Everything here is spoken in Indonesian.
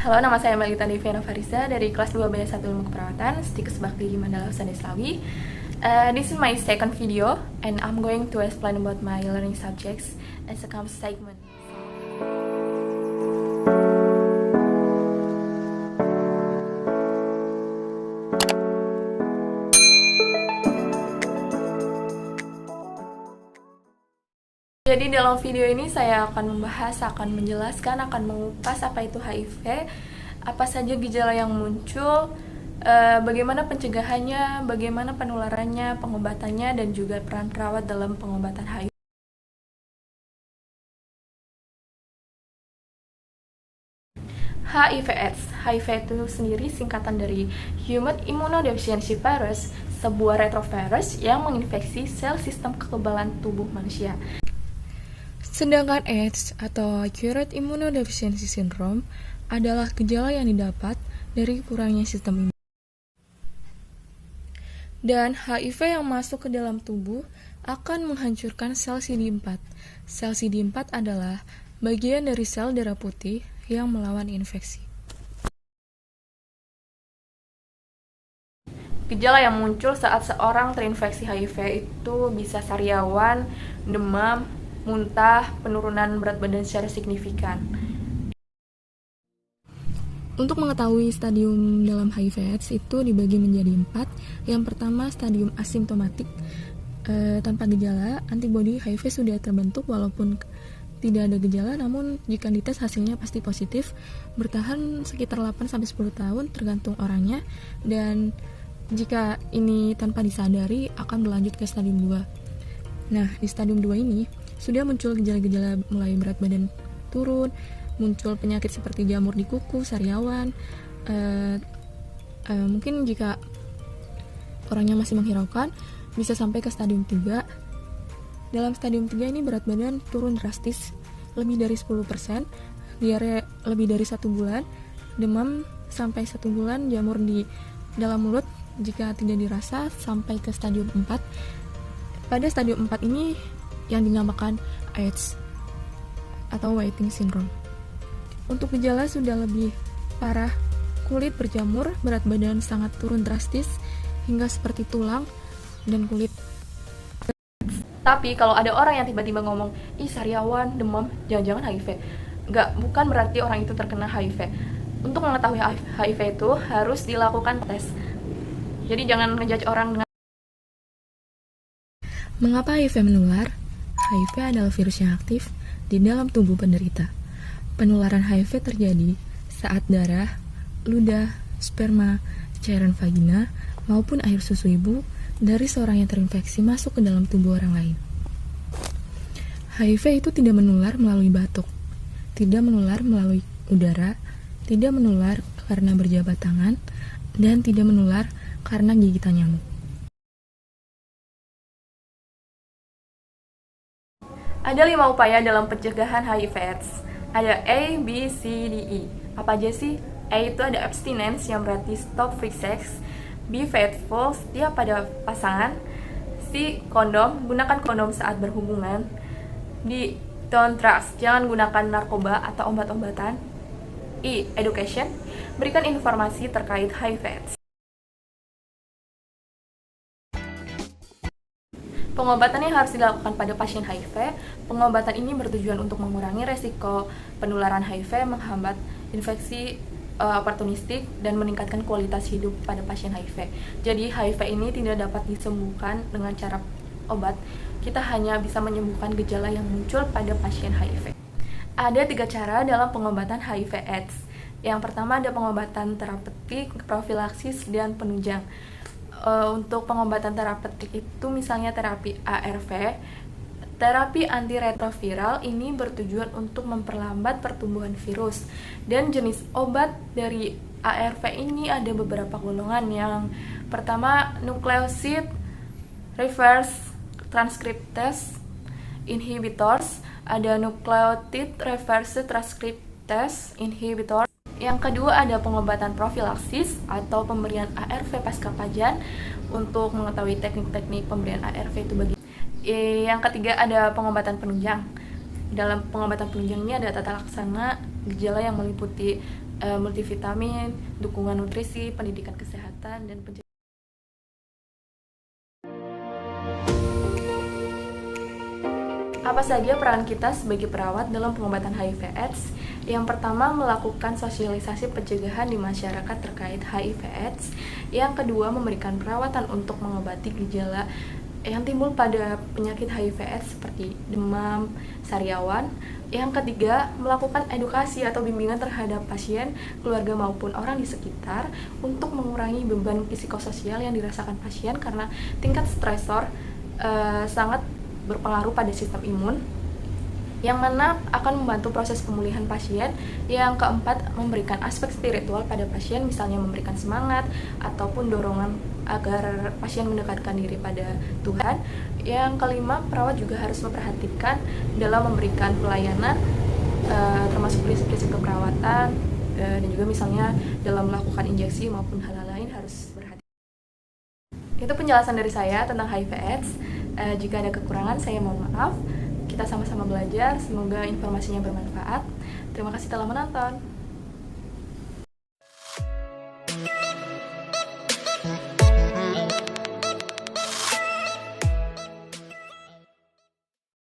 Halo, nama saya Melita Deviana Farisa dari kelas 2B1 Ilmu Keperawatan, Stikes Bakti Mandala Husada Islawi. This is my second video, and I'm going to explain about my learning subjects and second segment. Jadi dalam video ini saya akan menjelaskan, akan mengupas apa itu HIV, apa saja gejala yang muncul, bagaimana pencegahannya, bagaimana penularannya, pengobatannya, dan juga peran perawat dalam pengobatan HIV. HIV/AIDS. HIV itu sendiri singkatan dari Human Immunodeficiency Virus, sebuah retrovirus yang menginfeksi sel sistem kekebalan tubuh manusia. Sedangkan AIDS atau Acquired Immunodeficiency Syndrome adalah gejala yang didapat dari kurangnya sistem imun. Dan HIV yang masuk ke dalam tubuh akan menghancurkan sel CD4. Sel CD4 adalah bagian dari sel darah putih yang melawan infeksi. Gejala yang muncul saat seorang terinfeksi HIV itu bisa sariawan, demam, muntah, penurunan berat badan secara signifikan. Untuk mengetahui stadium dalam HIV/AIDS itu dibagi menjadi 4. Yang pertama, stadium asimptomatik. Tanpa gejala, antibodi HIV sudah terbentuk walaupun tidak ada gejala, namun jika dites hasilnya pasti positif, bertahan sekitar 8-10 tahun tergantung orangnya, dan jika ini tanpa disadari akan berlanjut ke stadium 2. Nah, di stadium 2 ini sudah muncul gejala-gejala mulai berat badan turun, muncul penyakit seperti jamur di kuku, sariawan, mungkin jika orangnya masih menghiraukan bisa sampai ke stadium 3. Dalam stadium 3 ini berat badan turun drastis, lebih dari 10%, diare lebih dari 1 bulan, demam sampai 1 bulan, jamur di dalam mulut jika tidak dirasa sampai ke stadium 4. Pada stadium 4 ini yang dinamakan AIDS atau waiting syndrome. Untuk gejala sudah lebih parah, kulit berjamur, berat badan sangat turun drastis hingga seperti tulang dan kulit. Tapi kalau ada orang yang tiba-tiba ngomong, ih sariawan, demam, jangan-jangan HIV. Bukan berarti orang itu terkena HIV. Untuk mengetahui HIV itu harus dilakukan tes. Jadi jangan ngejudge orang dengan. Mengapa HIV menular? HIV adalah virus yang aktif di dalam tubuh penderita. Penularan HIV terjadi saat darah, ludah, sperma, cairan vagina, maupun air susu ibu dari seorang yang terinfeksi masuk ke dalam tubuh orang lain. HIV itu tidak menular melalui batuk, tidak menular melalui udara, tidak menular karena berjabat tangan, dan tidak menular karena gigitan nyamuk. Ada 5 upaya dalam pencegahan HIV/AIDS. Ada A, B, C, D, E. Apa aja sih? A itu ada abstinence yang berarti stop free sex. B, faithful, setia pada pasangan. C, kondom, gunakan kondom saat berhubungan. D, don't drugs, jangan gunakan narkoba atau obat-obatan. E, education, berikan informasi terkait HIV/AIDS. Pengobatan yang harus dilakukan pada pasien HIV. Pengobatan ini bertujuan untuk mengurangi resiko penularan HIV, menghambat infeksi oportunistik, dan meningkatkan kualitas hidup pada pasien HIV. Jadi HIV ini tidak dapat disembuhkan dengan cara obat. Kita hanya bisa menyembuhkan gejala yang muncul pada pasien HIV. Ada 3 cara dalam pengobatan HIV/AIDS. Yang pertama ada pengobatan terapeutik, profilaksis, dan penunjang. Untuk pengobatan terapeutik itu misalnya terapi ARV, terapi antiretroviral ini bertujuan untuk memperlambat pertumbuhan virus. Dan jenis obat dari ARV ini ada beberapa golongan. Yang pertama nucleoside reverse transcriptase inhibitors, ada nucleotide reverse transcriptase inhibitor. Yang kedua ada pengobatan profilaksis atau pemberian ARV pasca kajian untuk mengetahui teknik-teknik pemberian ARV itu bagi. Yang ketiga ada pengobatan penunjang. Dalam pengobatan penunjang ini ada tata laksana gejala yang meliputi multivitamin, dukungan nutrisi, pendidikan kesehatan, dan pencegahan. Apa saja peran kita sebagai perawat dalam pengobatan HIV/AIDS? Yang pertama, melakukan sosialisasi pencegahan di masyarakat terkait HIV/AIDS. Yang kedua, memberikan perawatan untuk mengobati gejala yang timbul pada penyakit HIV/AIDS seperti demam, sariawan. Yang ketiga, melakukan edukasi atau bimbingan terhadap pasien, keluarga maupun orang di sekitar untuk mengurangi beban psikososial yang dirasakan pasien karena tingkat stresor sangat berpengaruh pada sistem imun, yang mana akan membantu proses pemulihan pasien. Yang keempat, memberikan aspek spiritual pada pasien, misalnya memberikan semangat ataupun dorongan agar pasien mendekatkan diri pada Tuhan. Yang kelima, perawat juga harus memperhatikan dalam memberikan pelayanan, termasuk prinsip-prinsip keperawatan, dan juga misalnya dalam melakukan injeksi maupun hal lain harus berhati. Itu penjelasan dari saya tentang HIV/AIDS. Jika ada kekurangan, saya mohon maaf. Kita sama-sama belajar, semoga informasinya bermanfaat. Terima kasih telah menonton.